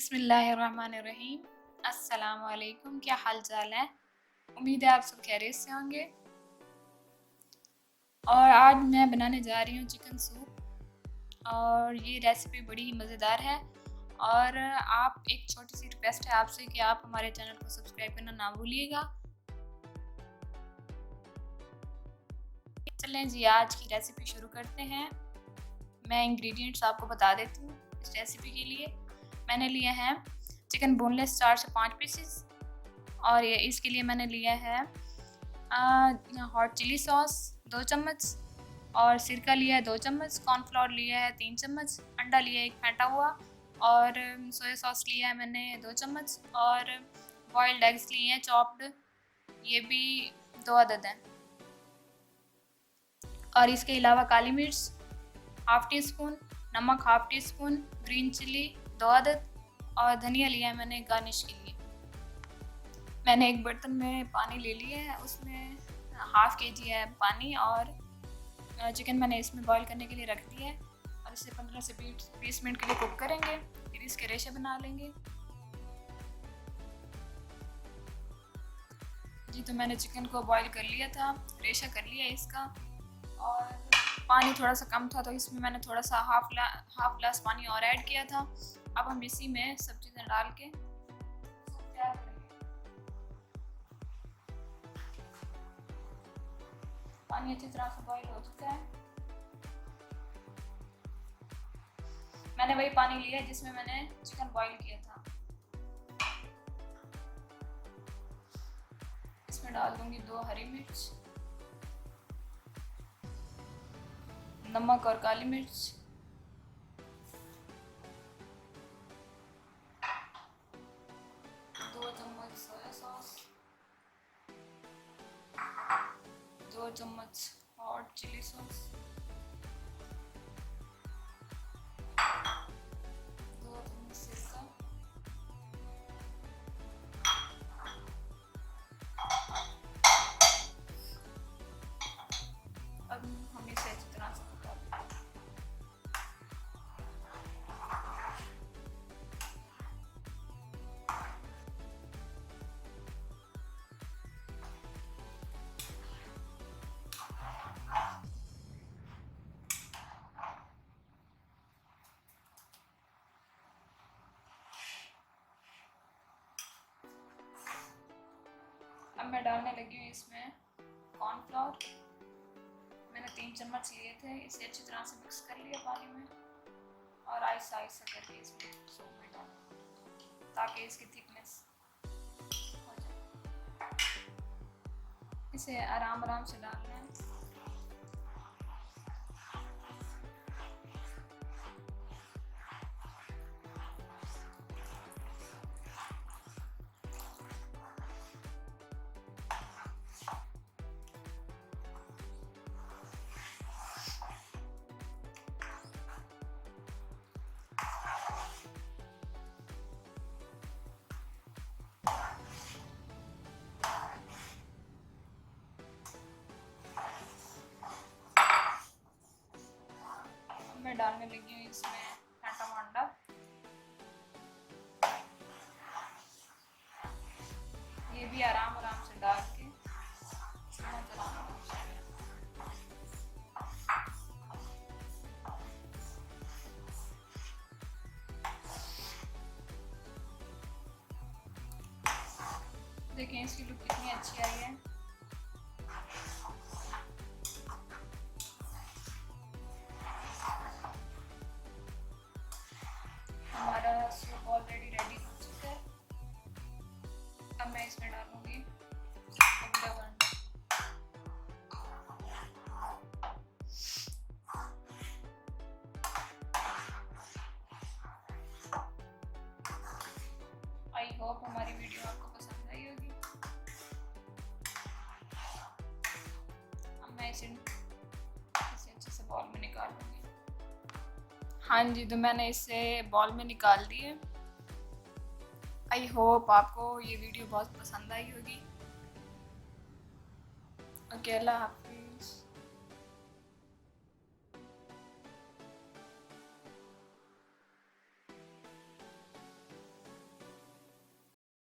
बिस्मिल्लाहिर्रहमानिर्रहीम। अस्सलाम वालेकुम। क्या हाल चाल है? उम्मीद है आप सब खैरियत से होंगे। और आज मैं बनाने जा रही हूँ चिकन सूप और ये रेसिपी बड़ी ही मज़ेदार है। और आप एक छोटी सी रिक्वेस्ट है आपसे कि आप हमारे चैनल को सब्सक्राइब करना ना भूलिएगा। चलें जी, आज की रेसिपी शुरू करते हैं। मैं इंग्रेडिएंट्स आपको बता देती हूँ। इस रेसिपी के लिए मैंने लिया है चिकन बोनलेस 4 से 5 पीसेस, और ये इसके लिए मैंने लिया है हॉट चिली सॉस 2 चम्मच, और सिरका लिया है 2 चम्मच, कॉर्नफ्लोर लिया है 3 चम्मच, अंडा लिया है 1 फेंटा हुआ, और सोया सॉस लिया है मैंने 2 चम्मच, और बॉइल्ड एग्स लिए हैं चॉप्ड, ये भी 2 अदद हैं। और इसके अलावा काली मिर्च हाफ़ टी स्पून, नमक half teaspoon, green chilli 2 अदद, और धनिया लिया है मैंने गार्निश के लिए। मैंने एक बर्तन में पानी ले लिया है, उसमें हाफ़ केजी है पानी, और चिकन मैंने इसमें बॉईल करने के लिए रख दिया है, और इसे 15 से 20 मिनट के लिए कुक करेंगे। फिर इसके रेशे बना लेंगे। जी, तो मैंने चिकन को बॉईल कर लिया था, रेशा कर लिया इसका, और पानी थोड़ा सा कम था तो इसमें मैंने थोड़ा सा हाफ ग्लास पानी और ऐड किया था। अब हम इसी में सब चीज़ें डाल के सूप तैयार करेंगे। पानी अच्छी तरह से बॉईल हो चुका है। मैंने वही पानी लिया है जिसमें मैंने चिकन बॉईल किया था। इसमें डाल दूंगी 2 हरी मिर्च, नमक और काली मिर्च, दो चम्मच सोया सॉस, 2 चम्मच हॉट चिली सॉस, 2 चम्मच सिरका, अब हम इसे अच्छी तरह से पका लेंगे। अब मैं डालने लगी हूँ इसमें कॉर्नफ्लोर। मैंने 3 चम्मच लिए थे। इसे अच्छी तरह से मिक्स कर लिया पानी में, और आहिस्ता आहिस्ता करके इसमें सूप में डाल, ताकि इसकी थिकनेस हो जाए। इसे आराम आराम से डालना है। मैं डालने लगी हूँ इसमें फेंटा हुआ अंडा। ये भी आराम आराम से डाल के देखें इसकी लुक कितनी अच्छी आई है। हमारा सूप ऑलरेडी रेडी हो चुका है। अब मैं इसमें डालूंगी उबला हुआ अंडा। आई होप हमारी वीडियो आपको पसंद आई होगी। अब मैं इसे अच्छे से बॉल में निकाल लूँगी। हाँ जी, तो मैंने इसे बॉल में निकाल दिए। आई होप आपको ये वीडियो बहुत पसंद आई होगी। ओके, अल्लाह हाफ़िज़।